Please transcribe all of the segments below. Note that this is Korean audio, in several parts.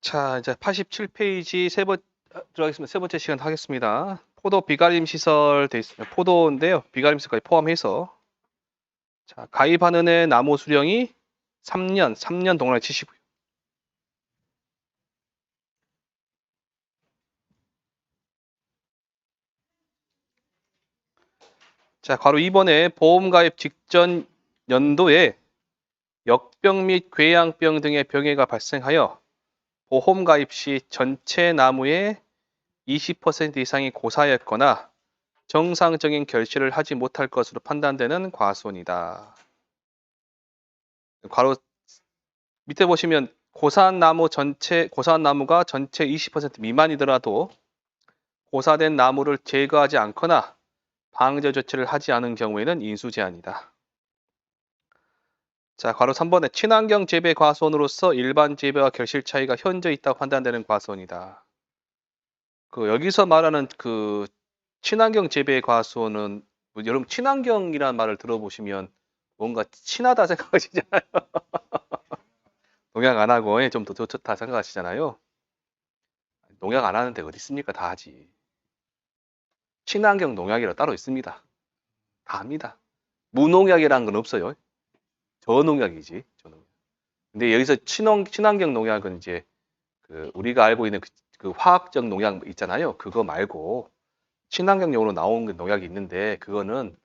자, 이제 87페이지 들어가겠습니다. 세 번째 시간 하겠습니다. 포도 비가림 시설 돼 있습니다. 포도인데요. 비가림 시설까지 포함해서. 자, 가입하는 애 나무 수령이 3년 동안에 치시고요. 자, 바로 이번에 보험 가입 직전 연도에 역병 및 궤양병 등의 병해가 발생하여 보험 가입 시 전체 나무의 20% 이상이 고사였거나 정상적인 결실을 하지 못할 것으로 판단되는 과수원이다. 괄호 밑에 보시면 고사한 나무가 전체 20% 미만이더라도 고사된 나무를 제거하지 않거나 방제 조치를 하지 않은 경우에는 인수 제한이다. 자, 괄호 3번에 친환경 재배 과수원으로서 일반 재배와 결실 차이가 현저 있다고 판단되는 과수원이다. 여기서 말하는 친환경 재배 과수원은 여러분 친환경이라는 말을 들어보시면 뭔가 친하다 생각하시잖아요. 농약 안 하고 좀 더 좋다 생각하시잖아요. 농약 안 하는 데 어디 있습니까? 다 하지. 친환경 농약이라 따로 있습니다. 다 합니다. 무농약이라는 건 없어요. 저농약이지. 저농약. 근데 여기서 친환경 농약은 이제 우리가 알고 있는 그 화학적 농약 있잖아요. 그거 말고 친환경용으로 나온 농약이 있는데 그거는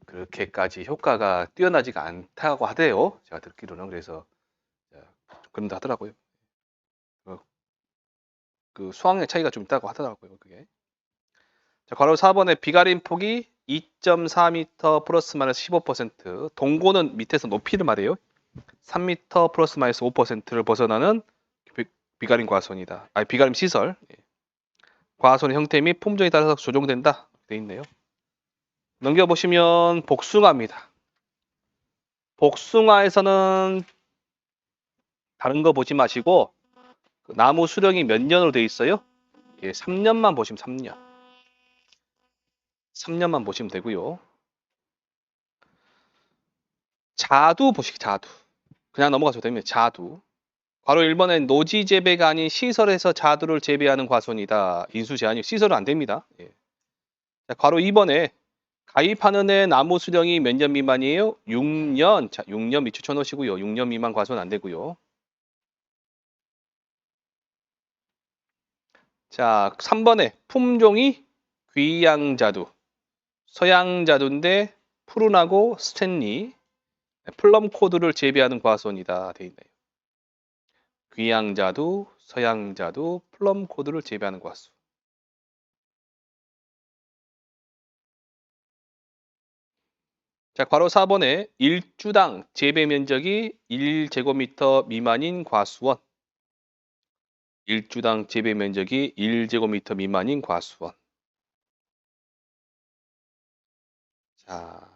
그렇게까지 효과가 뛰어나지가 않다고 하대요. 제가 듣기로는. 그래서 그런다 하더라고요. 그 수확량 차이가 좀 있다고 하더라고요. 그게. 자, 괄호 4번에 비가림 폭이 2.4m 플러스 마이너스 15%, 동고는 밑에서 높이를 말해요. 3m 플러스 마이너스 5%를 벗어나는 비가림 과수원이다. 아니, 비가림 시설. 과수원의 형태 및 품종에 따라서 조정된다. 돼 있네요. 넘겨보시면 복숭아입니다. 복숭아에서는 다른 거 보지 마시고 나무 수령이 몇 년으로 돼 있어요? 예, 3년만 보시면 3년. 3년만 보시면 되고요. 자두 보시기 자두. 그냥 넘어가셔도 됩니다. 자두. 괄호 1번엔 노지 재배가 아닌 시설에서 자두를 재배하는 과수원이다. 인수 제한이 시설은 안 됩니다. 예. 자, 괄호 2번에 가입하는 애 나무 수령이 몇 년 미만이에요? 6년. 자, 6년 밑줄 쳐놓으시고요. 6년 미만 과수원 안 되고요. 자, 3번에 품종이 귀양자두, 서양자두인데 푸른하고 스탠리, 플럼 코드를 재배하는 과수원이다. 돼 있네요. 귀양자두, 서양자두, 플럼 코드를 재배하는 과수. 자, 괄호 4번에 1주당 재배 면적이 1제곱미터 미만인 과수원. 1주당 재배 면적이 1제곱미터 미만인 과수원. 자,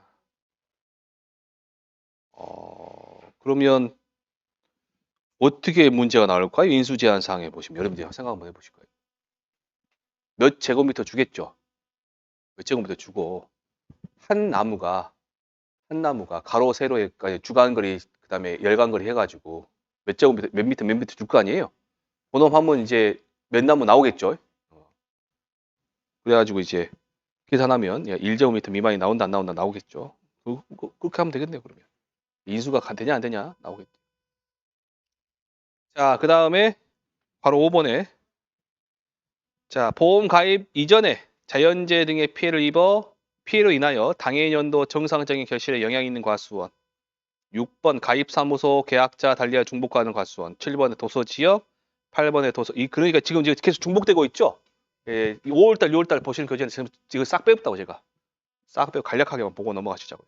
그러면 어떻게 문제가 나올까요? 인수 제한 사항에 보시면 여러분들이 생각 한번 해보실 거예요. 몇 제곱미터 주겠죠? 몇 제곱미터 주고 한 나무가 가로 세로에 주간거리 그다음에 열간거리 해가지고 몇 제곱미터 몇 미터 줄 거 아니에요? 그놈 하면 이제 몇 나무 나오겠죠? 그래가지고 이제 계산하면 1제곱미터 미만이 나온다 안 나온다 나오겠죠. 그렇게 하면 되겠네요. 그러면 인수가 되냐 안 되냐 나오겠죠. 자, 그 다음에 바로 5번에 자, 보험 가입 이전에 자연재해 등의 피해로 인하여 당해 연도 정상적인 결실에 영향이 있는 과수원. 6번 가입사무소 계약자 달리하 중복하는 과수원. 7번에 도서지역, 8번에 그러니까 지금 계속 중복되고 있죠? 예, 5월달, 6월달 보시는 교재는 지금 싹 빼봤다고 제가. 싹 빼고 간략하게만 보고 넘어가시자고요.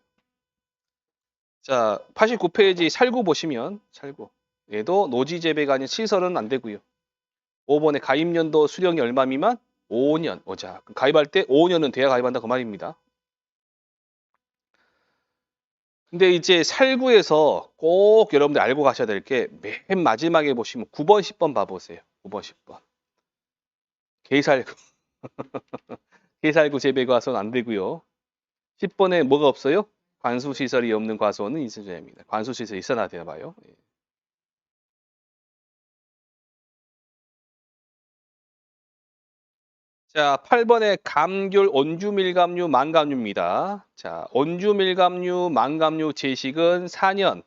자, 89페이지 살구 보시면 살구. 얘도 노지 재배가 아닌 시설은 안 되고요. 5번에 가입연도 수령이 얼마 미만? 5년. 자, 가입할 때 5년은 돼야 가입한다 그 말입니다. 근데 이제 살구에서 꼭 여러분들 알고 가셔야 될 게 맨 마지막에 보시면 9번, 10번 봐보세요. 9번, 10번. 게살구. 게살구 재배 과수원 안 되고요. 10번에 뭐가 없어요? 관수시설이 없는 과수원은 인수제입니다. 관수시설이 있어야 되나 봐요. 예. 자, 8번에 감귤, 온주밀감류, 망감류입니다. 자, 온주밀감류, 망감류 제식은 4년,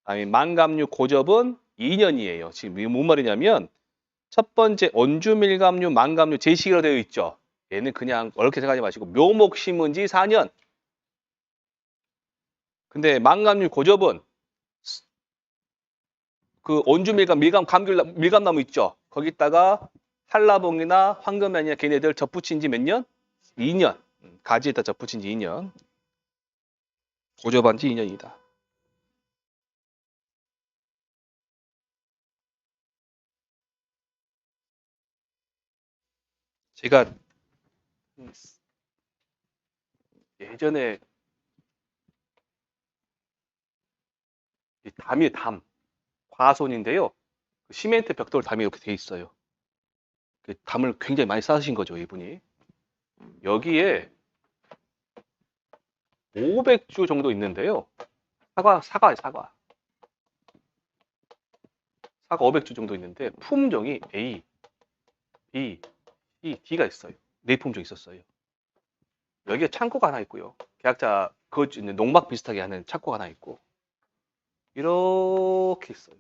아니 망감류 고접은 2년이에요. 지금 이게 뭔 말이냐면 첫 번째 온주밀감류, 망감류 제식으로 되어 있죠. 얘는 그냥 어렵게 생각하지 마시고 묘목 심은 지 4년. 근데 망감류 고접은 그 온주밀감, 밀감나무 있죠. 거기다가 한라봉이나 황금향이나 걔네들 접붙인 지 몇 년? 2년. 가지에다 접붙인 지 2년. 고접한 지 2년이다. 제가 예전에 담이 담, 과손인데요. 시멘트 벽돌 담이 이렇게 돼 있어요. 담을 굉장히 많이 쌓으신 거죠, 이분이. 여기에 500주 정도 있는데요. 사과. 사과 500주 정도 있는데 품종이 A, B, C, D가 있어요. 네 품종 있었어요. 여기에 창고가 하나 있고요. 계약자 그 농막 비슷하게 하는 창고가 하나 있고 이렇게 있어요.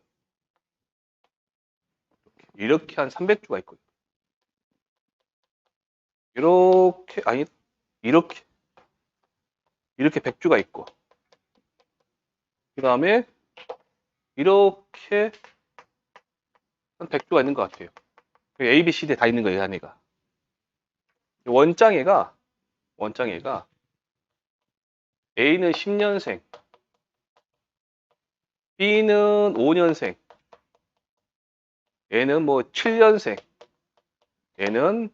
이렇게 한 300주가 있고요. 이렇게 아니 이렇게 100주가 있고 그 다음에 이렇게 한 100주가 있는 것 같아요. A, B, C, D 다 있는 거예요, 안에가. 원장애가 A는 10년생, B는 5년생, 얘는 뭐 7년생, 얘는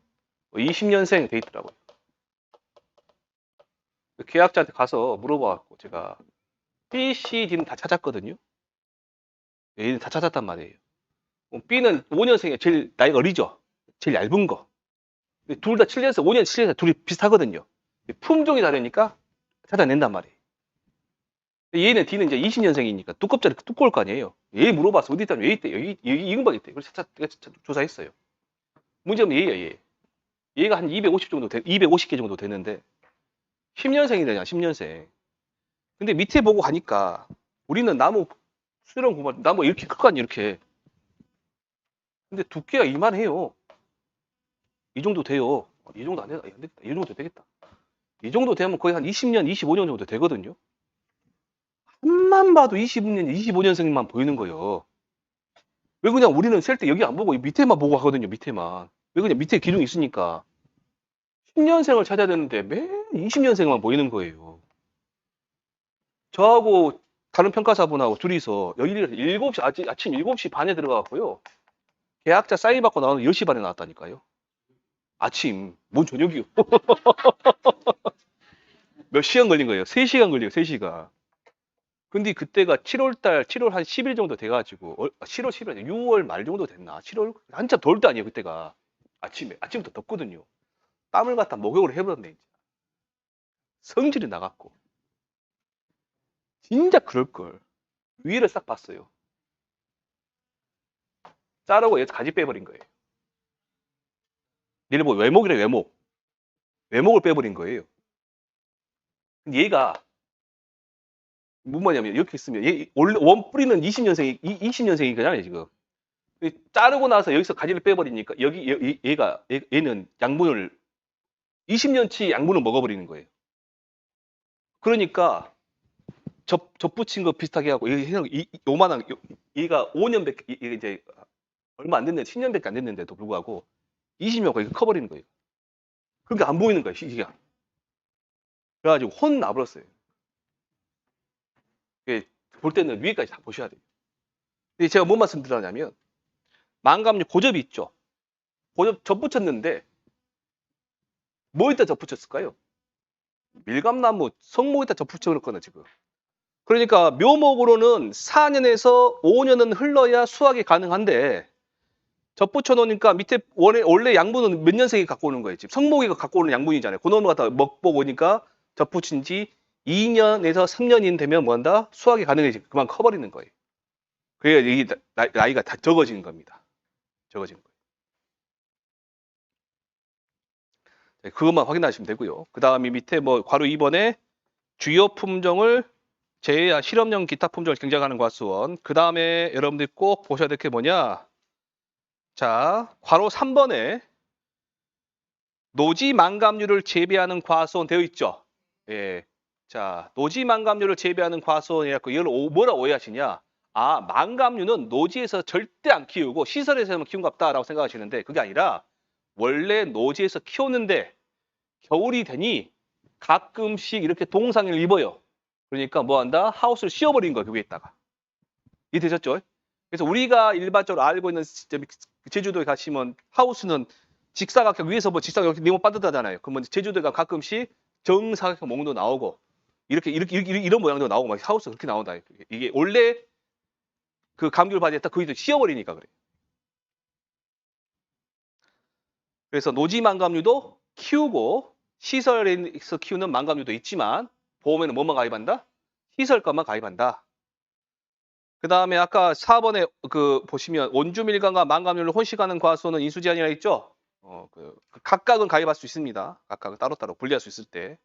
20년생 돼 있더라고요. 계약자한테 가서 물어봐갖고 제가 B, C, D는 다 찾았거든요. 얘는 다 찾았단 말이에요. B는 5년생이 제일 나이가 어리죠. 제일 얇은 거. 둘 다 7년생, 5년, 7년생 둘이 비슷하거든요. 품종이 다르니까 찾아낸단 말이에요. 얘는 D는 이제 20년생이니까 두꺼울 거 아니에요. 얘 물어봤어. 어디 있다면 얘 있대. 여기 이근방에 있대. 그래서 조사했어요. 문제는 얘예요. 얘가 한 250개 정도 되는데 10년생이잖아, 10년생. 근데 밑에 보고 가니까 우리는 나무 수령 구만 나무 이렇게 클 거 아니에요, 이렇게. 근데 두께가 이만해요. 이 정도 돼요. 이 정도 안 되겠다. 이 정도 되겠다. 이 정도 되면 거의 한 20년, 25년 정도 되거든요. 한만 봐도 20년, 25년생만 보이는 거예요. 왜 그냥 우리는 셀 때 여기 안 보고 밑에만 보고 하거든요, 밑에만. 왜 그냥 밑에 기둥이 있으니까. 10년생을 찾아야 되는데 매일 20년생만 보이는 거예요. 저하고 다른 평가사분하고 둘이서 여기 7시, 아침 7시 반에 들어가고요. 계약자 사인 받고 나오는 10시 반에 나왔다니까요. 아침, 뭔 저녁이요. 몇 시간 걸린 거예요? 3시간 걸려요, 3시간. 근데 그때가 7월 한 10일 정도 돼가지고, 7월, 6월 말 정도 됐나? 7월, 한참 더울 때 아니에요, 그때가. 아침부터 덥거든요. 땀을 갖다 목욕을 해버렸네, 이제. 성질이 나갔고. 진짜 그럴걸. 위를 싹 봤어요. 자르고 여기서 가지 빼버린 거예요. 얘를 뭐 외목이래, 외목. 외목을 빼버린 거예요. 근데 얘가, 뭐냐면, 이렇게 있으면, 원래 원뿌리는 20년생이잖아요, 지금. 자르고 나서 여기서 가지를 빼버리니까, 얘는 양분을, 20년치 양분을 먹어버리는 거예요. 그러니까, 접붙인 거 비슷하게 하고, 요만한, 얘가 5년밖에, 얘가 이제, 얼마 안 됐는데, 10년밖에 안 됐는데도 불구하고, 20년 거의 커버리는 거예요. 그러니까 안 보이는 거예요, 시기가. 그래가지고 혼 나버렸어요. 볼 때는 위에까지 다 보셔야 돼요. 근데 제가 뭔 말씀 드리냐면, 망감류 고접이 있죠. 고접 접붙였는데, 뭐에다 접붙였을까요? 밀감나무 성목에다 접붙여놓거나 지금. 그러니까 묘목으로는 4년에서 5년은 흘러야 수확이 가능한데 접붙여 놓으니까 밑에 원래 양분은 몇 년생이 갖고 오는 거예요. 지금 성목이가 갖고 오는 양분이잖아요. 그놈을 갖다 먹보고 오니까 접붙인 지 2년에서 3년이 되면 뭐한다? 수확이 가능해지 그만 커버리는 거예요. 그래야 이게 나이가 다 적어지는 겁니다. 적어지는 거예요. 네, 그것만 확인하시면 되고요. 그 다음에 밑에 뭐 괄호 2번에 주요 품종을 제외한 실험용 기타 품종을 경작하는 과수원. 그 다음에 여러분들이 꼭 보셔야 될 게 뭐냐. 자, 괄호 3번에 노지 망감류를 재배하는 과수원 되어 있죠. 예. 자, 노지 망감류를 재배하는 과수원이라고 이걸 뭐라 오해하시냐. 아, 망감류는 노지에서 절대 안 키우고 시설에서만 키운갑다라고 생각하시는데 그게 아니라 원래 노지에서 키웠는데 겨울이 되니 가끔씩 이렇게 동상을 입어요. 그러니까 뭐 한다? 하우스를 씌워버린 거야, 그 위에다가. 이해되셨죠? 그래서 우리가 일반적으로 알고 있는 제주도에 가시면 하우스는 직사각형 위에서 뭐 직사각형 이렇게 네모 반듯하잖아요. 그러면 제주도가 가끔씩 정사각형 모양도 나오고 이런 모양도 나오고 막 하우스 그렇게 나온다. 이게 원래 그 감귤 바지에 딱 거기서 씌워버리니까 그래. 그래서 노지 망감류도 키우고 시설에서 키우는 망감류도 있지만 보험에는 뭐만 가입한다? 시설가만 가입한다. 그 다음에 아까 4번에 그 보시면 원주밀감과 망감류를 혼식하는 과수원은 인수제한이라 있죠? 각각은 가입할 수 있습니다. 각각은 따로따로 분리할 수 있을 때.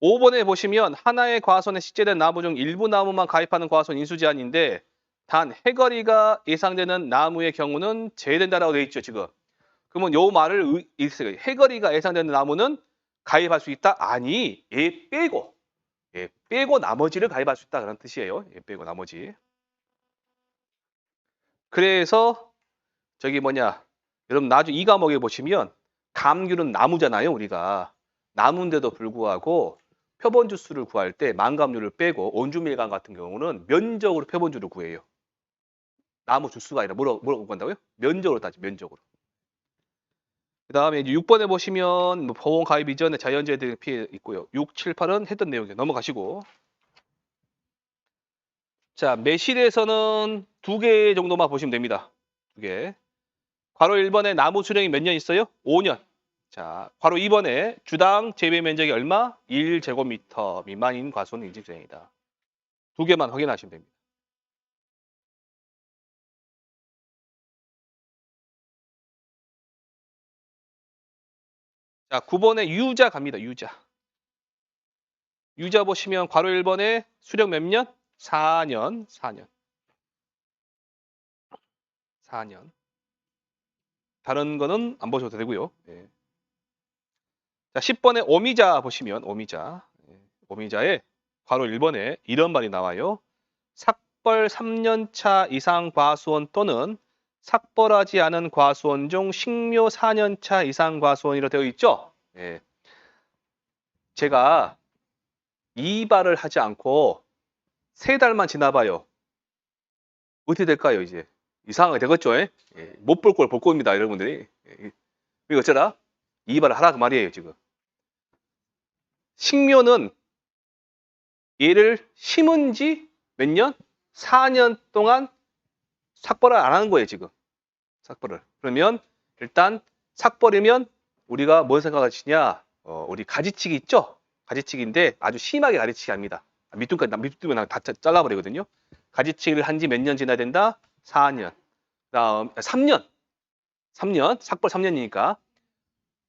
5번에 보시면 하나의 과수원에 식재된 나무 중 일부 나무만 가입하는 과수원 인수제한인데 단 해거리가 예상되는 나무의 경우는 제외된다라고 되어 있죠, 지금. 그러면 요 말을 해거리가 예상되는 나무는 가입할 수 있다? 아니, 얘 빼고 나머지를 가입할 수 있다 그런 뜻이에요. 얘 빼고 나머지. 그래서 저기 뭐냐, 여러분 나중에 이 과목에 보시면 감귤은 나무잖아요, 우리가. 나무인데도 불구하고 표본 주수를 구할 때 망감류를 빼고 온주밀감 같은 경우는 면적으로 표본주를 구해요. 나무 주수가 아니라 뭐라고 구한다고요? 면적으로 따지, 면적으로. 그 다음에 이제 6번에 보시면 뭐 보험 가입 이전에 자연재해 등 피해 있고요. 6, 7, 8은 했던 내용이에요. 넘어가시고. 자, 매실에서는 2개 정도만 보시면 됩니다. 2개. 괄호 1번에 나무 수령이 몇 년 있어요? 5년. 자, 괄호 2번에 주당 재배 면적이 얼마? 1제곱미터 미만인 과수는 인증수령이다. 2개만 확인하시면 됩니다. 자, 9번에 유자 갑니다. 유자. 유자 보시면 괄호 1번에 수령 몇 년? 4년. 4년. 다른 거는 안 보셔도 되고요. 네. 자, 10번에 오미자 보시면 오미자. 오미자에 괄호 1번에 이런 말이 나와요. 삭벌 3년차 이상 과수원 또는 삭벌하지 않은 과수원 중 식묘 4년차 이상 과수원이라 되어 있죠. 예. 제가 이발을 하지 않고 3달만 지나봐요. 어떻게 될까요, 이제? 이상하게 되겠죠? 예? 못 볼 걸 볼 겁니다, 여러분들이. 이거 어쩌라? 이발을 하라 그 말이에요, 지금. 식묘는 얘를 심은 지 몇 년? 4년 동안 삭벌을 안 하는 거예요, 지금. 삭벌을. 그러면 일단 삭벌이면 우리가 뭘 생각하시냐? 우리 가지치기 있죠? 가지치기인데 아주 심하게 가지치기 합니다. 밑둥까지 다 잘라버리거든요. 가지치기를 한 지 몇 년 지나야 된다? 4년. 그다음 3년. 삭벌 3년이니까.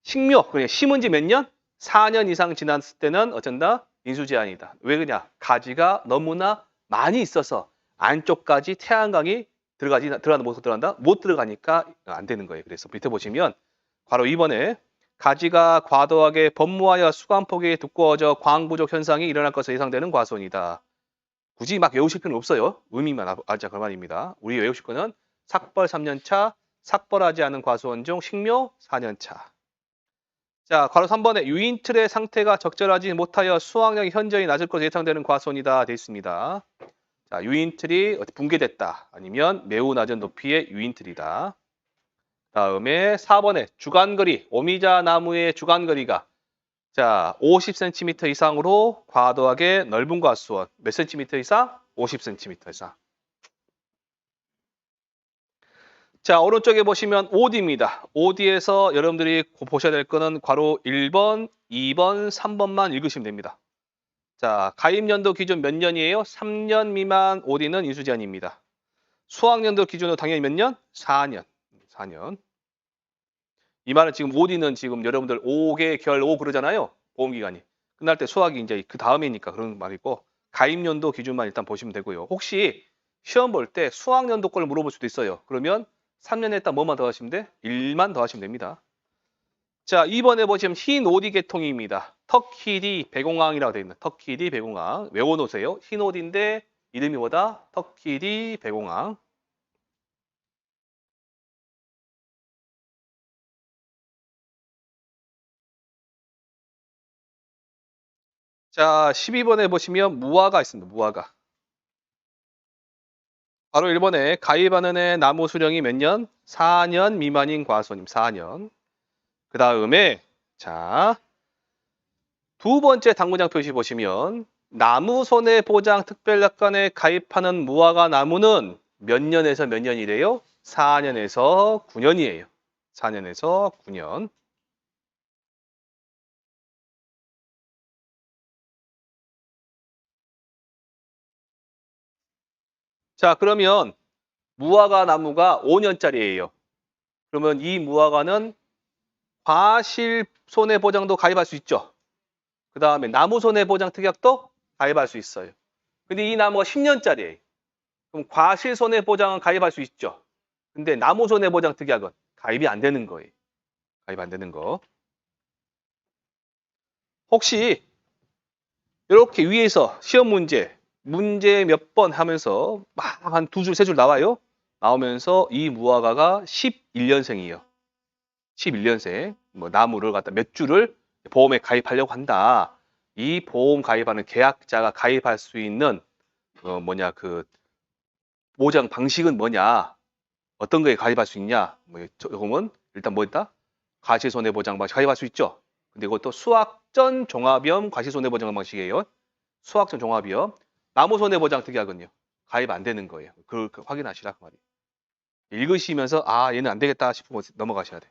식묘, 그냥 심은 지 몇 년? 4년 이상 지났을 때는 어쩐다? 인수제한이다. 왜 그러냐? 가지가 너무나 많이 있어서 안쪽까지 태양광이 들어간다, 못 들어간다? 못 들어가니까 안 되는 거예요. 그래서 밑에 보시면 바로 2번에 가지가 과도하게 번무하여 수관폭이 두꺼워져 광 부족 현상이 일어날 것으로 예상되는 과수원이다. 굳이 막 외우실 필요는 없어요. 의미만 알자 그 말입니다. 우리 외우실 거는 삭벌 3년차, 삭벌하지 않은 과수원 중 식묘 4년차. 자, 괄호 3번에 유인틀의 상태가 적절하지 못하여 수확량이 현저히 낮을 것으로 예상되는 과수원이다 되어 있습니다. 자, 유인틀이 붕괴됐다. 아니면 매우 낮은 높이의 유인틀이다. 다음에 4번에 주간거리, 오미자 나무의 주간거리가 자, 50cm 이상으로 과도하게 넓은 과수원. 몇 cm 이상? 50cm 이상. 자, 오른쪽에 보시면 OD입니다. OD에서 여러분들이 보셔야 될 거는 괄호 1번, 2번, 3번만 읽으시면 됩니다. 자, 가입연도 기준 몇 년이에요? 3년 미만 OD는 인수제한입니다. 수학연도 기준으로 당연히 몇 년? 4년. 4년. 이 말은 지금 OD는 지금 여러분들 5개 결 5 그러잖아요. 보험기간이. 끝날 때 수학이 이제 그 다음이니까 그런 말이고 가입연도 기준만 일단 보시면 되고요. 혹시 시험 볼 때 수학연도 걸 물어볼 수도 있어요. 그러면 3년 했다 뭐만 더하시면 돼? 1만 더하시면 됩니다. 자, 2번에 보시면 흰 오디 계통입니다. 터키디 배공항이라고 되어 있는 터키디 배공항. 외워놓으세요. 흰 오디인데 이름이 뭐다? 터키디 배공항. 자, 12번에 보시면 무화가 있습니다. 무화가. 바로 1번에 가입하는 애 나무 수령이 몇 년? 4년 미만인 과수원님 4년. 그 다음에 자, 두 번째 당구장 표시 보시면 나무 손해보장 특별약관에 가입하는 무화과 나무는 몇 년에서 몇 년이래요? 4년에서 9년이에요. 4년에서 9년. 자, 그러면 무화과 나무가 5년짜리예요. 그러면 이 무화과는 과실 손해보장도 가입할 수 있죠. 그 다음에 나무 손해보장 특약도 가입할 수 있어요. 근데 이 나무가 10년짜리예요. 그럼 과실 손해보장은 가입할 수 있죠. 근데 나무 손해보장 특약은 가입이 안 되는 거예요. 가입 안 되는 거. 혹시 이렇게 위에서 시험 문제 몇 번 하면서 막 한 두 줄, 세 줄 나와요. 나오면서 이 무화과가 11년생이에요. 11년생. 뭐 나무를 갖다 몇 줄을 보험에 가입하려고 한다. 이 보험 가입하는 계약자가 가입할 수 있는 그 보장 방식은 뭐냐? 어떤 거에 가입할 수 있냐? 뭐 조금은 일단 뭐 있다? 과실손해보장 방식 가입할 수 있죠. 근데 이것도 수학전 종합위험 과실손해보장 방식이에요. 수학전 종합위험. 나무손해보장 특약은요. 가입 안 되는 거예요. 그걸 확인하시라 그 말이에요. 읽으시면서 아 얘는 안 되겠다 싶으면 넘어가셔야 돼.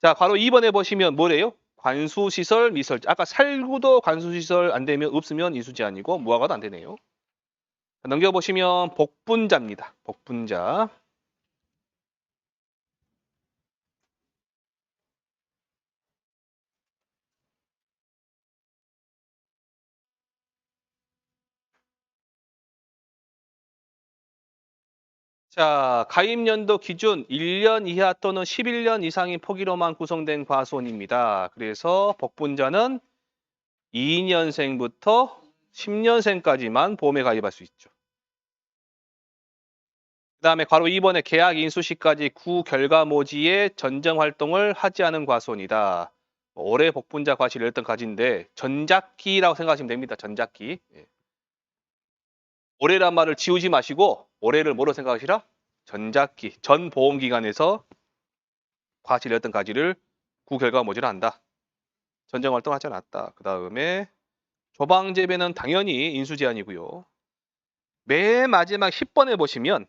자, 바로 2번에 보시면 뭐래요? 관수시설 미설. 아까 살구도 관수시설 안 되면 없으면 이수제한이고 무화과도 안 되네요. 넘겨보시면 복분자입니다. 복분자. 자, 가입연도 기준 1년 이하 또는 11년 이상인 포기로만 구성된 과수원입니다. 그래서 복분자는 2년생부터 10년생까지만 보험에 가입할 수 있죠. 그 다음에 바로 2번에 계약 인수 시까지 구 결과모지의 전정 활동을 하지 않은 과수원이다. 올해 복분자 과실 1등까지인데 전작기라고 생각하시면 됩니다. 전작기. 예. 올해란 말을 지우지 마시고 올해를 뭐로 생각하시라? 전작기. 전 보험기간에서 과실 1등까지를 구 결과모지를 한다. 전정 활동하지 않았다. 그 다음에 조방재배는 당연히 인수제한이고요. 맨 마지막 10번에 보시면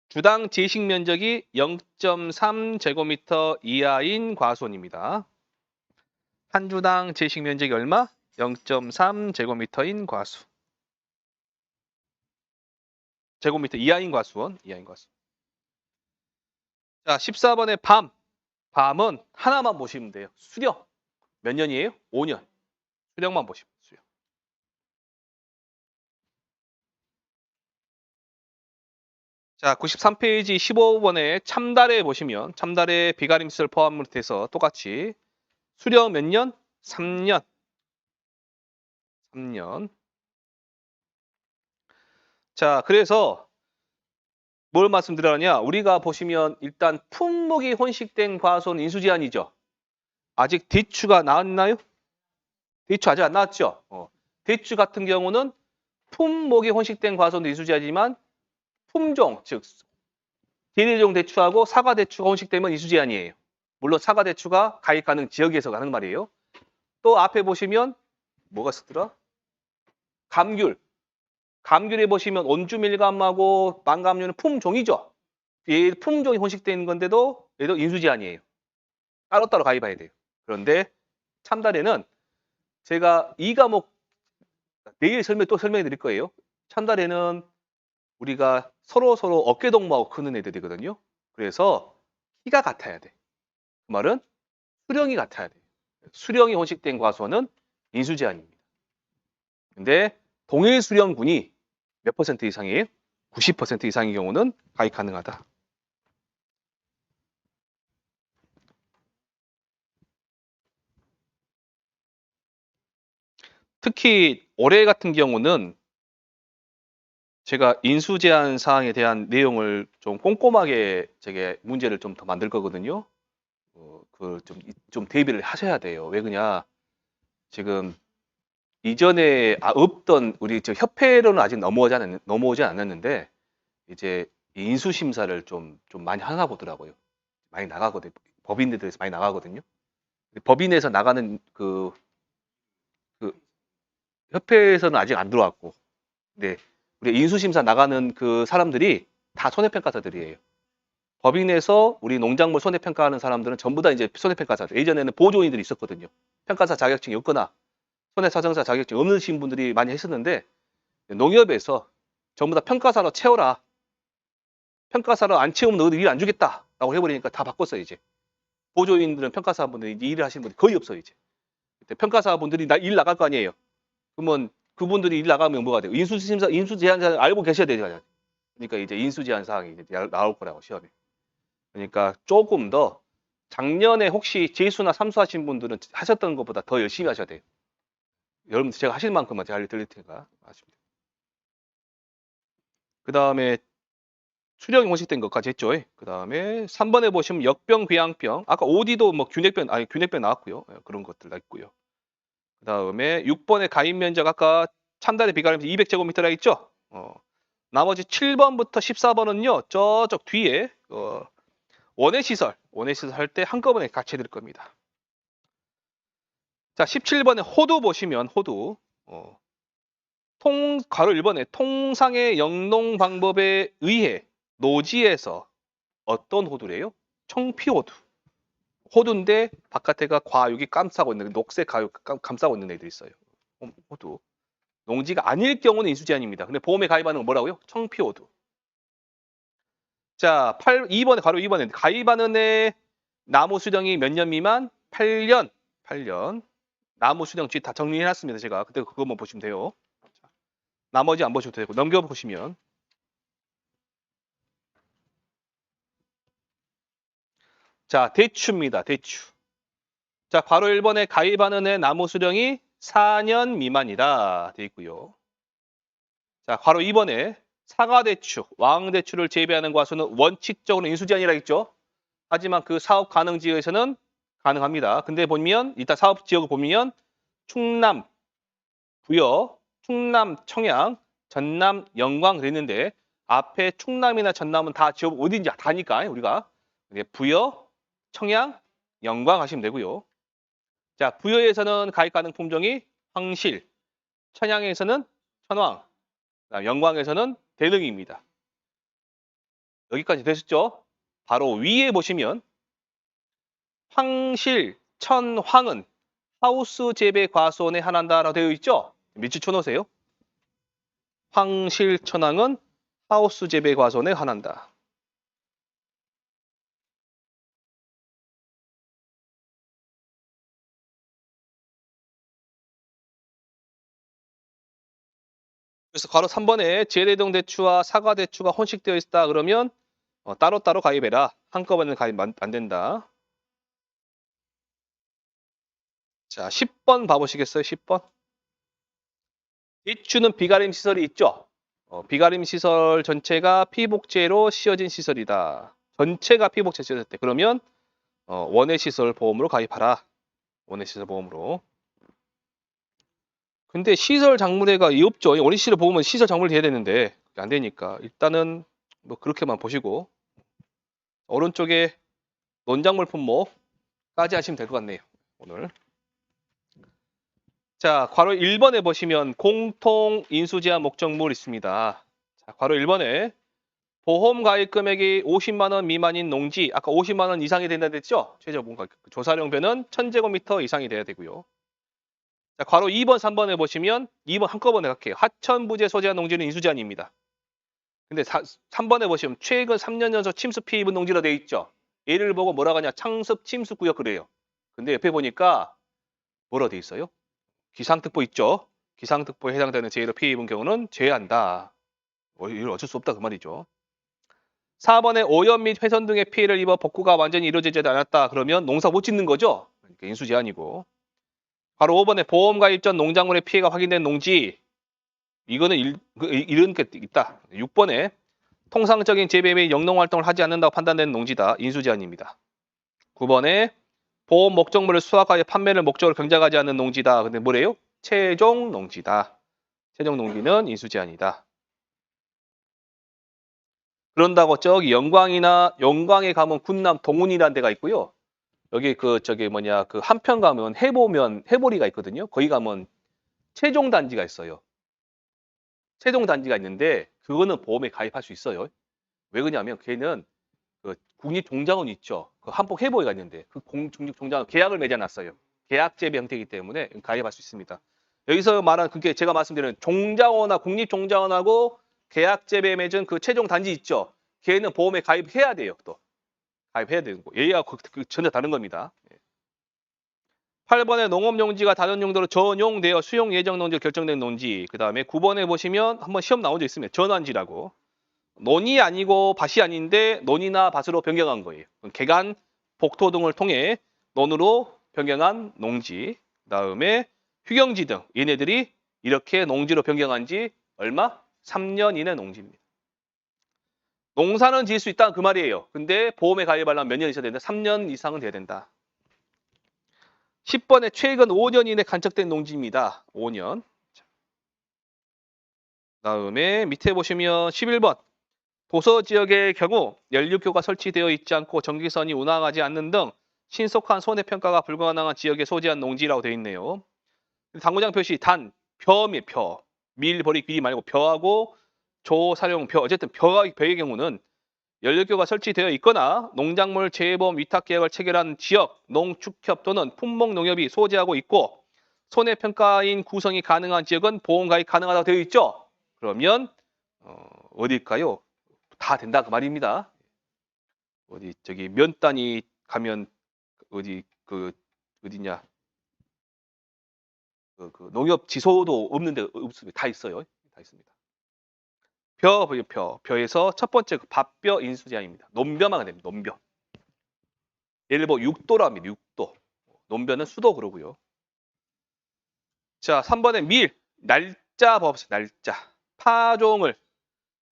주당 제식 면적이 0.3제곱미터 이하인 과수원입니다. 한 주당 제식 면적이 얼마? 0.3제곱미터인 과수. 제곱미터 이하인 과수원. 이하인 과수. 자, 14번의 밤. 밤은 하나만 보시면 돼요. 수령. 몇 년이에요? 5년. 수령만 보시면 돼요. 수령. 자, 93페이지 15번에 참달에 보시면 참달에 비가림시설 포함을 해서 똑같이 수령 몇 년? 3년. 3년. 자, 그래서 뭘 말씀드려냐? 우리가 보시면 일단 품목이 혼식된 과수원 인수제한이죠. 아직 대추가 나왔나요? 대추 아직 안 나왔죠? 대추 같은 경우는 품목이 혼식된 과수원 인수제한이지만 품종, 즉 대대종 대추하고 사과 대추가 혼식되면 인수제한이에요. 물론 사과 대추가 가입 가능 지역에서 가는 말이에요. 또 앞에 보시면 뭐가 있었더라? 감귤. 감귤에 보시면 온주밀감하고 망감류는 품종이죠. 이 품종이 혼식되어 있는 건데도 얘도 인수제한이에요. 따로따로 가입해야 돼요. 그런데 참달에는 제가 이 과목 내일 또 설명해 드릴 거예요. 참달에는 우리가 서로 어깨동무하고 크는 애들이거든요. 그래서 키가 같아야 돼. 그 말은 수령이 같아야 돼. 수령이 혼식된 과수원은 인수 제한입니다. 근데 동일 수령군이 몇 퍼센트 이상이에요? 90% 이상의 경우는 가입 가능하다. 특히 올해 같은 경우는 제가 인수 제한 사항에 대한 내용을 좀 꼼꼼하게 제게 문제를 좀 더 만들 거거든요. 좀 대비를 하셔야 돼요. 왜 그러냐? 지금 이전에 없던 우리 저 협회로는 아직 넘어오지 않았는데 이제 인수 심사를 좀 많이 하나 보더라고요. 많이 나가거든요. 법인들에서 많이 나가거든요. 법인에서 나가는 그 협회에서는 아직 안 들어왔고, 네, 우리 인수심사 나가는 그 사람들이 다 손해평가사들이에요. 법인에서 우리 농작물 손해평가하는 사람들은 전부 다 이제 손해평가사들. 예전에는 보조인들이 있었거든요. 평가사 자격증이 없거나 손해사정사 자격증이 없으신 분들이 많이 했었는데 농협에서 전부 다 평가사로 채워라. 평가사로 안 채우면 너희들 일 안 주겠다. 라고 해버리니까 다 바꿨어요, 이제. 보조인들은 평가사분들이 일을 하시는 분들이 거의 없어요, 이제. 평가사분들이 일 나갈 거 아니에요. 그러면 그분들이 일 나가면 뭐가 돼요? 인수 제한 사항 알고 계셔야 되잖아요. 그러니까 이제 인수 제한 사항이 이제 나올 거라고 시험에. 그러니까 조금 더 작년에 혹시 재수나 삼수하신 분들은 하셨던 것보다 더 열심히 하셔야 돼요. 여러분 제가 하실 만큼만 제가 알려드릴 테니까 아십니다. 그 다음에 수령이 혼식된 것까지 했죠. 그 다음에 3번에 보시면 역병, 귀양병. 아까 OD도 뭐 균핵병 나왔고요. 그런 것들 있고요. 그 다음에 6번에 가입 면적 아까 참다리 비가림 200제곱미터라 있죠. 나머지 7번부터 14번은요. 저쪽 뒤에 원해시설 할 때 한꺼번에 같이 해드릴 겁니다. 자, 17번에 호두 보시면 호두 가로 1번에 통상의 영농 방법에 의해 노지에서 어떤 호두래요? 청피호두. 호두인데 바깥에가 과육이 감싸고 있는 녹색 과육 감싸고 있는 애들이 있어요. 호두. 농지가 아닐 경우는 인수 제한입니다. 근데 보험에 가입하는 건 뭐라고요? 청피호두. 자, 2번에 가로 2번에 가입하는 애 나무 수령이 몇 년 미만? 8년. 나무 수령지 다 정리해 놨습니다. 제가. 그때 그것만 보시면 돼요. 나머지 안 보셔도 되고 넘겨 보시면 자, 대추입니다. 대추. 자, 바로 1번에 가입하는 애 나무 수령이 4년 미만이다 돼 있고요. 자, 바로 2번에 사과대추, 왕대추를 재배하는 과수는 원칙적으로 인수제한이라 했죠. 하지만 그 사업 가능 지역에서는 가능합니다. 근데 보면 일단 사업 지역을 보면 충남, 부여, 충남, 청양, 전남, 영광 그랬는데 앞에 충남이나 전남은 다 지역 어딘지 다니까 우리가 부여, 청양, 영광 하시면 되고요. 자, 부여에서는 가입 가능 품종이 황실, 천양에서는 천황, 영광에서는 대릉입니다. 여기까지 되셨죠? 바로 위에 보시면 황실, 천황은 하우스 재배 과수원에 한한다라고 되어 있죠? 밑줄 쳐놓으세요. 황실, 천황은 하우스 재배 과수원에 한한다. 그래서 바로 3번에 재래동 대추와 사과 대추가 혼식되어 있다 그러면 따로따로 가입해라. 한꺼번에 가입 안 된다. 자, 10번 봐보시겠어요? 10번. 대추는 비가림 시설이 있죠? 비가림 시설 전체가 피복제로 씌워진 시설이다. 전체가 피복제 씌워졌대. 그러면 원해시설 보험으로 가입하라. 원해시설 보험으로. 근데 시설 작물회가 없죠. 원해시설 보험은 시설 작물이 돼야 되는데 안 되니까 일단은 뭐 그렇게만 보시고 오른쪽에 논작물 품목까지 하시면 될 것 같네요. 오늘. 자, 괄호 1번에 보시면 공통 인수 제한 목적물 있습니다. 자, 괄호 1번에 보험 가입 금액이 50만 원 미만인 농지, 아까 50만 원 이상이 된다 했죠? 최저 보험 가입. 조사령변은 1000제곱미터 이상이 돼야 되고요. 자, 괄호 2번, 3번에 보시면 2번 한꺼번에 갈게요. 하천부재 소재한 농지는 인수 제한입니다. 근데 3번에 보시면 최근 3년 연속 침수 피해 입은 농지로 되어 있죠? 얘를 보고 뭐라고 하냐? 창습 침수 구역 그래요. 근데 옆에 보니까 뭐라 돼 있어요? 기상특보 있죠? 기상특보에 해당되는 재해로 피해 입은 경우는 제외한다. 이건 어쩔 수 없다 그 말이죠. 4번에 오염 및 훼손 등의 피해를 입어 복구가 완전히 이루어지지 않았다. 그러면 농사 못 짓는 거죠? 그러니까 인수 제한이고. 바로 5번에 보험 가입 전 농작물의 피해가 확인된 농지. 이거는 이런 게 있다. 6번에 통상적인 재배 및 영농 활동을 하지 않는다고 판단된 농지다. 인수 제한입니다. 9번에 보험 목적물을 수확하여 판매를 목적으로 경작하지 않는 농지다. 근데 뭐래요? 최종 농지다. 최종 농지는 인수 제한이다. 그런다고 저기 영광에 가면 군남 동운이라는 데가 있고요. 여기 그 한편 가면 해보리가 있거든요. 거기 가면 최종 단지가 있어요. 최종 단지가 있는데 그거는 보험에 가입할 수 있어요. 왜 그러냐면 걔는 그 국립종자원 있죠. 그 한폭 해보리가 있는데 그 국립종자원 계약을 맺어놨어요. 계약 재배 형태이기 때문에 가입할 수 있습니다. 여기서 말한 그게 제가 말씀드리는 종자원과 국립종자원하고 계약 재배 맺은 그 최종 단지 있죠. 걔는 보험에 가입해야 돼요. 또 가입해야 되는 거. 얘가 전혀 다른 겁니다. 8번에 농업용지가 다른 용도로 전용되어 수용 예정 농지로 결정된 농지. 그 다음에 9번에 보시면 한번 시험 나온 적 있습니다. 전환지라고. 논이 아니고 밭이 아닌데 논이나 밭으로 변경한 거예요. 개간, 복토 등을 통해 논으로 변경한 농지. 그 다음에 휴경지 등 얘네들이 이렇게 농지로 변경한 지 얼마? 3년 이내 농지입니다. 농사는 지을 수 있다 그 말이에요. 근데 보험에 가입하려면 몇 년 있어야 된다? 3년 이상은 돼야 된다. 10번에 최근 5년 이내 간척된 농지입니다. 5년. 다음에 밑에 보시면 11번. 도서 지역의 경우 연료교가 설치되어 있지 않고 전기선이 운항하지 않는 등 신속한 손해평가가 불가능한 지역에 소재한 농지라고 되어 있네요. 당구장 표시 단, 벼입니다. 벼. 밀, 버리, 귀리 말고 벼하고 조, 사용, 벼. 어쨌든 벼의 경우는 연료교가 설치되어 있거나 농작물 재보험 위탁 계약을 체결한 지역, 농축협 또는 품목농협이 소재하고 있고 손해평가인 구성이 가능한 지역은 보험 가입 가능하다고 되어 있죠. 그러면 어딜까요? 다 된다 그 말입니다. 어디 저기 면단이 가면 어디 어디냐 그 농협 지소도 없는데 없습니다. 다 있어요. 다 있습니다. 벼에서 첫 번째 밥벼 인수제한입니다. 논벼만 됩니다. 논벼. 예를 들어 6도로 합니다. 6도. 논벼는 수도 그러고요. 자, 3번에 밀. 날짜 법칙 날짜. 파종을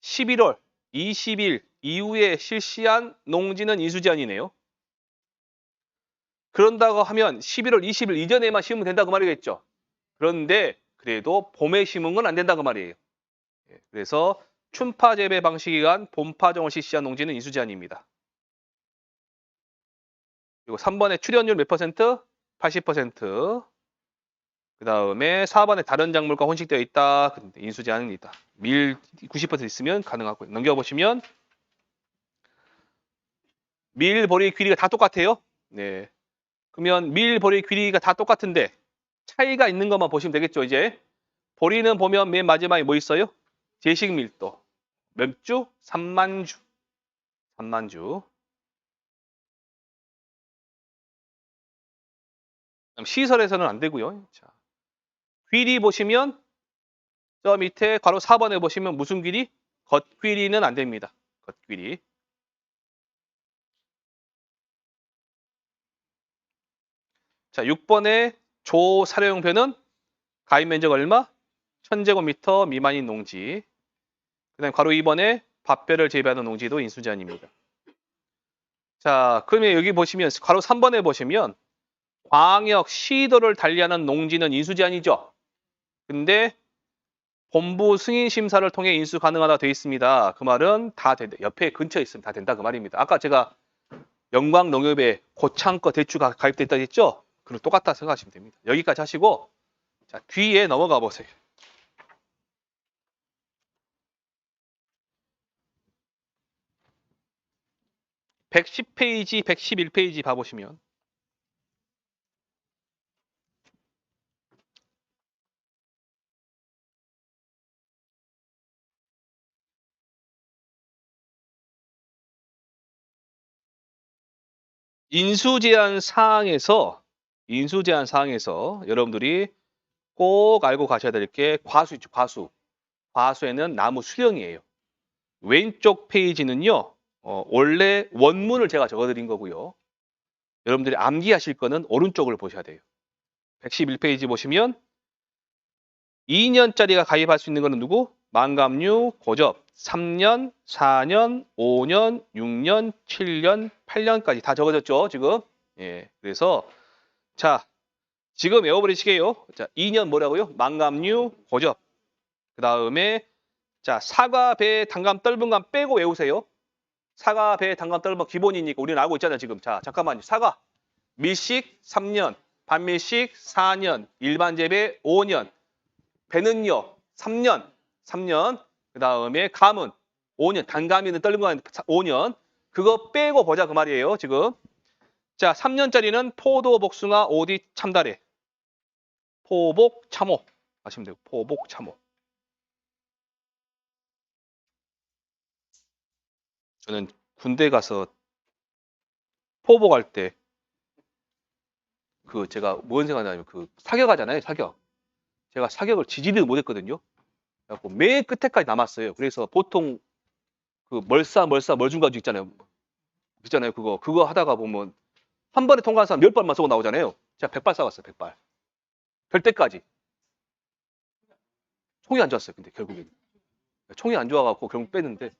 11월 20일 이후에 실시한 농지는 인수제한이네요. 그런다고 하면 11월 20일 이전에만 심으면 된다고 말이겠죠. 그런데 그래도 봄에 심은 건 안 된다고 말이에요. 그래서 춘파 재배 방식에 의한 봄파종을 실시한 농지는 인수제한입니다. 그리고 3번에 출현율 몇 퍼센트? 80%. 그 다음에 4번에 다른 작물과 혼식되어 있다. 인수제한입니다. 밀 90% 있으면 가능하고요. 넘겨보시면 밀, 보리, 귀리가 다 똑같아요. 네. 그러면 밀, 보리, 귀리가 다 똑같은데 차이가 있는 것만 보시면 되겠죠. 이제 보리는 보면 맨 마지막에 뭐 있어요? 제식 밀도. 몇 주? 3만 주. 3만 주. 시설에서는 안 되고요. 자, 귀리 보시면 저 밑에 괄호 4번에 보시면 무슨 귀리? 겉귀리는 안 됩니다. 겉귀리. 자, 6번에 조사료용표는 가입 면적 얼마? 1000제곱미터 미만인 농지. 그 다음에 괄호 2번에 밥벼를 재배하는 농지도 인수제한입니다. 자, 그러면 여기 보시면 괄호 3번에 보시면 광역 시도를 달리하는 농지는 인수제한이죠. 근데 본부 승인 심사를 통해 인수 가능하다 되어 있습니다. 그 말은 다 된다. 옆에 근처에 있으면 다 된다 그 말입니다. 아까 제가 영광농협에 고창거 대추가 가입됐다 했죠? 그럼 똑같다 생각하시면 됩니다. 여기까지 하시고 자, 뒤에 넘어가 보세요. 110페이지, 111페이지 봐보시면 인수제한 사항에서 여러분들이 꼭 알고 가셔야 될 게 과수 있죠, 과수. 과수에는 나무 수령이에요. 왼쪽 페이지는요. 원래 원문을 제가 적어드린 거고요. 여러분들이 암기하실 거는 오른쪽을 보셔야 돼요. 111페이지 보시면 2년짜리가 가입할 수 있는 거는 누구? 만감류, 고접, 3년, 4년, 5년, 6년, 7년, 8년까지 다 적어졌죠, 지금? 예. 그래서 자, 지금 외워버리시게요. 자, 2년 뭐라고요? 만감류, 고접. 그다음에 자, 사과, 배, 단감, 떫은감 빼고 외우세요. 사과, 배, 단감, 떫은감 기본이니까 우리는 알고 있잖아요, 지금. 자, 잠깐만요. 사과. 밀식 3년, 반밀식 4년, 일반 재배 5년. 배는요. 3년. 그다음에 감은 5년. 단감이는 떫은감은 5년. 그거 빼고 보자 그 말이에요, 지금. 자, 3년짜리는 포도, 복숭아, 오디, 참다래. 포복, 참호. 아시면 돼요. 포복, 참호. 저는 군대 가서 포복할 때 제가 뭔 생각나냐면 사격하잖아요, 사격. 제가 사격을 지지도 못했거든요. 그래갖고 맨 끝에까지 남았어요. 그래서 보통 멀중가주 있잖아요. 그거 하다가 보면 한 번에 통과한 사람 10발만 쏘고 나오잖아요. 제가 100발 쏴봤어요, 100발. 별 때까지. 총이 안 좋았어요, 근데 결국엔. 총이 안 좋아갖고 결국 뺐는데,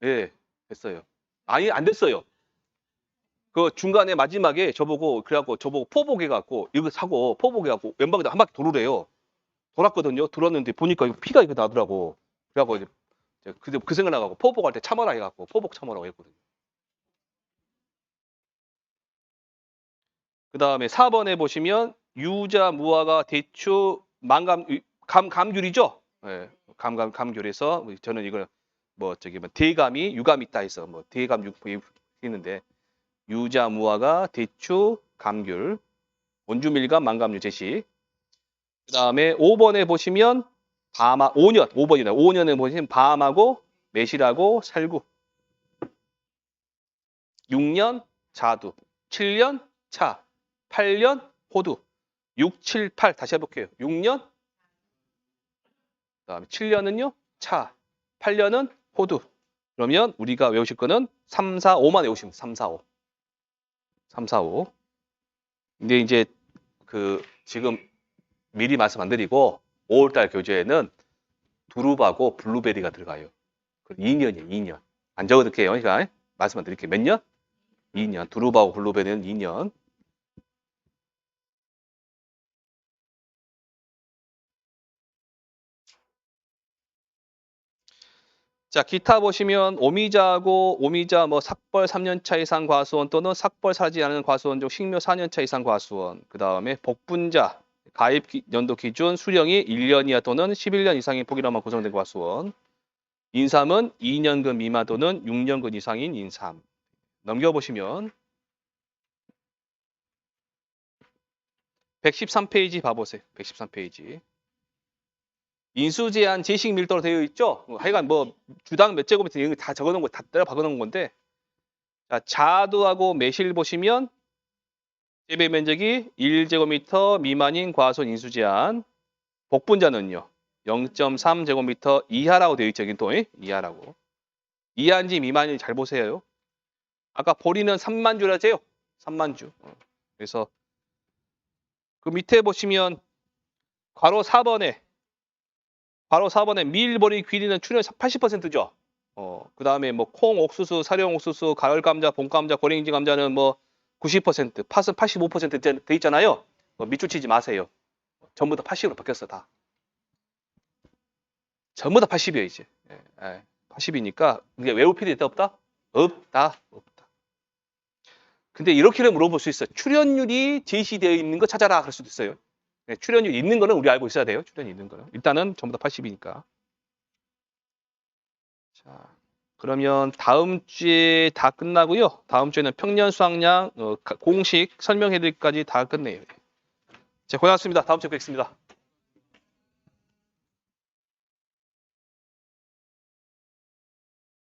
예, 됐어요. 아니, 안 됐어요. 중간에 마지막에 저보고 포복해갖고 이거 사고 포복해갖고 왼방에다 한 바퀴 도르래요. 돌았거든요. 돌았는데 보니까 피가 이거 나더라고. 그래갖고 이제 그 생각 나가고 포복할 때 참아라 해갖고 포복 참아라고 했거든요. 그 다음에 4번에 보시면 유자 무화과 대추 감귤이죠. 예, 감귤에서 저는 이걸 대감이 유감 있다 해서 대감 했는데 유자 무화과 대추 감귤 원주밀감 만감류 제시. 그 다음에 5번에 보시면 5년에 보시면 밤하고 매실하고 살구. 6년 자두, 7년 차, 8년 호두. 6, 7, 8 다시 해볼게요. 6년, 그다음에 7년은요 차, 8년은 호두. 그러면 우리가 외우실 거는 3, 4, 5만 외우시면 3, 4, 5. 3, 4, 5. 근데 이제 지금 미리 말씀 안 드리고 5월달 교재에는 두릅하고 블루베리가 들어가요. 2년이에요, 2년. 안 적어둘게요. 그러니까 말씀만 드릴게요. 몇 년? 2년. 두릅하고 블루베리는 2년. 자, 기타 보시면 오미자 삭벌 3년차 이상 과수원 또는 삭벌 사지 않은 과수원 중 식묘 4년차 이상 과수원. 그 다음에 복분자 가입 연도 기준 수령이 1년 이하 또는 11년 이상인 포기로만 구성된 과수원. 인삼은 2년근 미만 또는 6년근 이상인 인삼. 넘겨보시면 113페이지 봐보세요. 113페이지. 인수제한 제식 밀도로 되어 있죠. 하여간 주당 몇 제곱미터 이런 거 다 적어놓은 거 다 따라 박아놓은 건데, 자, 자두하고 매실 보시면 재배 면적이 1제곱미터 미만인 과수원 인수제한. 복분자는요 0.3제곱미터 이하라고 되어 있죠. 또 이하라고. 이하인지 미만인지 잘 보세요. 아까 보리는 3만 주라세요. 3만 주. 그래서 그 밑에 보시면 괄호 4번에 밀보리 귀리는 출연 80%죠. 그 다음에 콩, 옥수수, 사령 옥수수, 가을 감자, 봄 감자, 고랭지 감자는 90%, 팥은 85% 돼 있잖아요. 밑줄 치지 마세요. 전부 다 80으로 바뀌었어, 다. 전부 다 80이에요, 이제. 80이니까 이게 외울 필요 있다, 없다? 없다. 근데 이렇게는 물어볼 수 있어요. 출연율이 제시되어 있는 거 찾아라 그럴 수도 있어요. 출연율 있는 거는 우리 알고 있어야 돼요. 출연이 있는 거는. 일단은 전부 다 80이니까. 자, 그러면 다음 주에 다 끝나고요. 다음 주에는 평년 수확량 공식 설명해드릴까지 다 끝내요. 자, 고생하셨습니다. 다음 주에 뵙겠습니다.